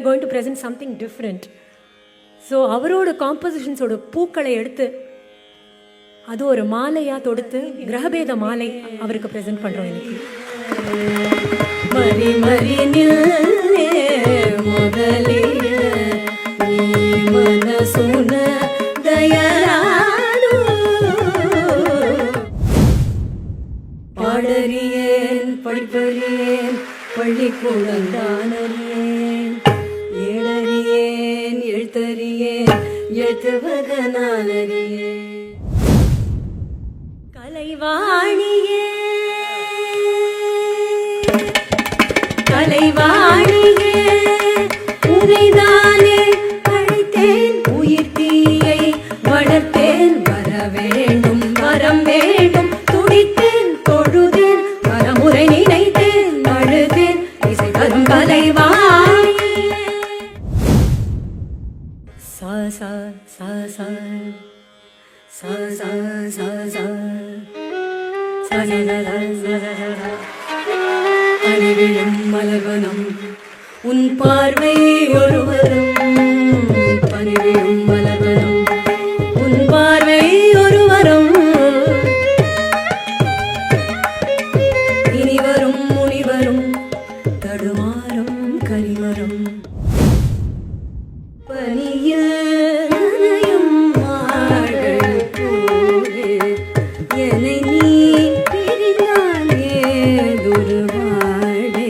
are going to present something different. So அவரோட காம்போசிஷன்ஸோட பூக்களை எடுத்து அது ஒரு மாலையாக தொடுத்து கிரகபேத மாலை அவருக்கு ப்ரெசென்ட் பண்ணுறோம் இன்னைக்கு. மரி மரி நில்லே முதலே நீ மனசுன தயரானோ பாடறியேன் படிப்பறியேன் பள்ளிக்கூடந்தானறியேன் ஏழறியேன் எழுத்தறியேன் எழுத்துவதனாலறியேன் கலைவாணியே கலைவாணியே உனைதானே அழைத்தேன் உயிர் தீயை வளர்த்தேன் வர வேண்டும் வரம் வேண்டும் துடித்தேன் தொழுதேன் வரமுறை நினைத்தேன் அழுதேன் இசை தரும் கலைவாணியே சா சா சா சா சா சா சா சா அணிவிழும் மலர்வனம் உன் பார்வை ஒருவரும் பணிவிழும் மலர்வனம் உன் பார்வை ஒருவரும் இனிவரும் முனிவரும் தடுமாறும் கனிமரம் பனியில் நனையும் மார்கள் போலே என்னை நீ பிரிந்தால் ஏதொரு வாழே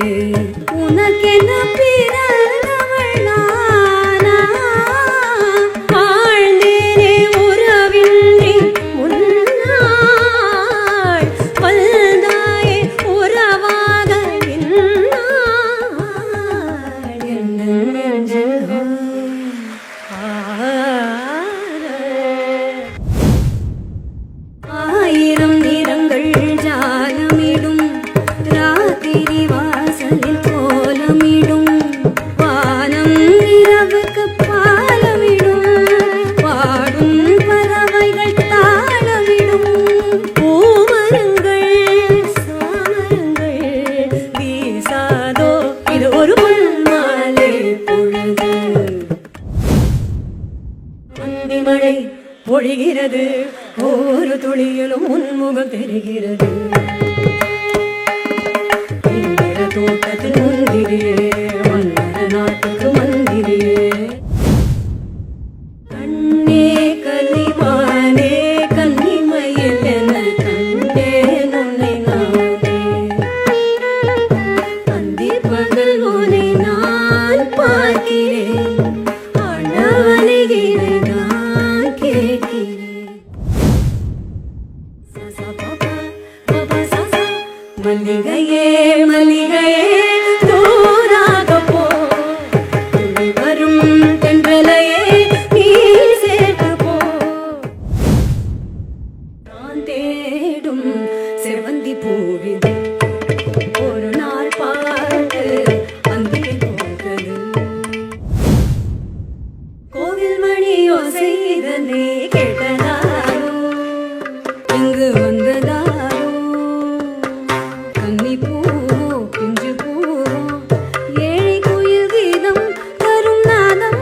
உனக்கென பிறந்தவள் நானா ஆழ்ந்தேனே உறவின்றி முன்னாள் வந்தாயே உறவாக இன்னாள் என்ன நெஞ்சு ஆயிரம் நிறங்கள் ஜாலமிடும் ராத்திரி வாசலில் கோலமிடும் வானம் இரவுக்கு பாலமிடும் பாடும் பறவைகள் தாளமிடும் பூமரங்கள் சாமரங்கள் வீசாதோ இது ஒரு பொன்மாலை பொழுது அந்தி மழை பொழிகிறது ஒரு துளியிலும் உன்முகம் தெரிகிறது இந்திர தோட்டத்தில் முந்திரியே மன்னர் நாட்டுக்கு மந்திரியே கண்ணே கலிமானே கன்னிமயில் என கண்டேன் உன்னை நானே அந்தி பகல் உன்னை நான் பார்க்கிறேன் அழகினை நான் கேட்கிறேன் மல்லிகையே மல்லிகையே தூராக போ துளி வரும் தென்றலையே நீ சேர்த்து போ நான் தேடும் செவந்தி பூவில் ஒரு நாள் பார்த்து அங்கே போகிறது கோவில் மணி யோசைதனே கேட்டதாரோ இங்கு வந்ததாரோ கன்னி பூ பிஞ்சு பூ ஏழை குயில் கீதம் தரும் நாதம்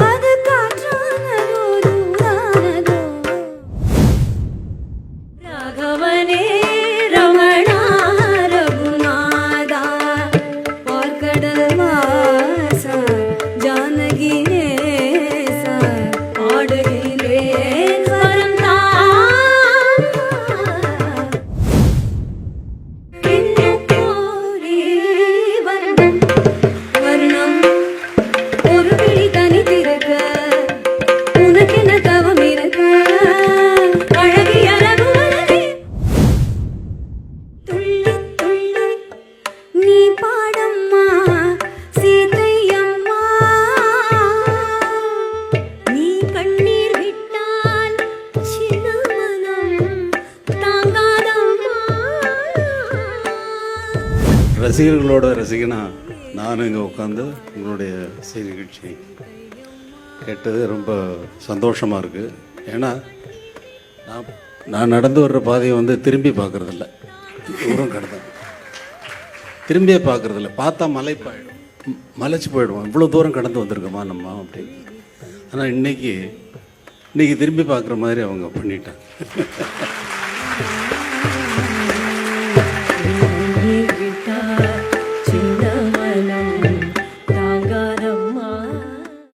அது காற்றானதோ தூரானதோ ராகவனே ரமணா ரகுநாதா பார்க்கடல் வாசா ஜானகி நேசா பாடுகிறேன் வரம் தா ரசிகர்களோட ரசிகனா நானும் இங்கே உட்காந்து உங்களுடைய இசை நிகழ்ச்சி கேட்டது ரொம்ப சந்தோஷமாக இருக்குது. ஏன்னா நான் நடந்து வர்ற பாதையை வந்து திரும்பி பார்க்குறதில்ல, தூரம் கடந்தேன், திரும்பியே பார்க்குறதில்ல. பார்த்தா மலைப்பாயிடும், மலைச்சு போயிடுவோம், இவ்வளோ தூரம் கடந்து வந்திருக்கோமா நம்ம அப்படின்னு. ஆனால் இன்னைக்கு திரும்பி பார்க்குற மாதிரி அவங்க பண்ணிட்டாங்க.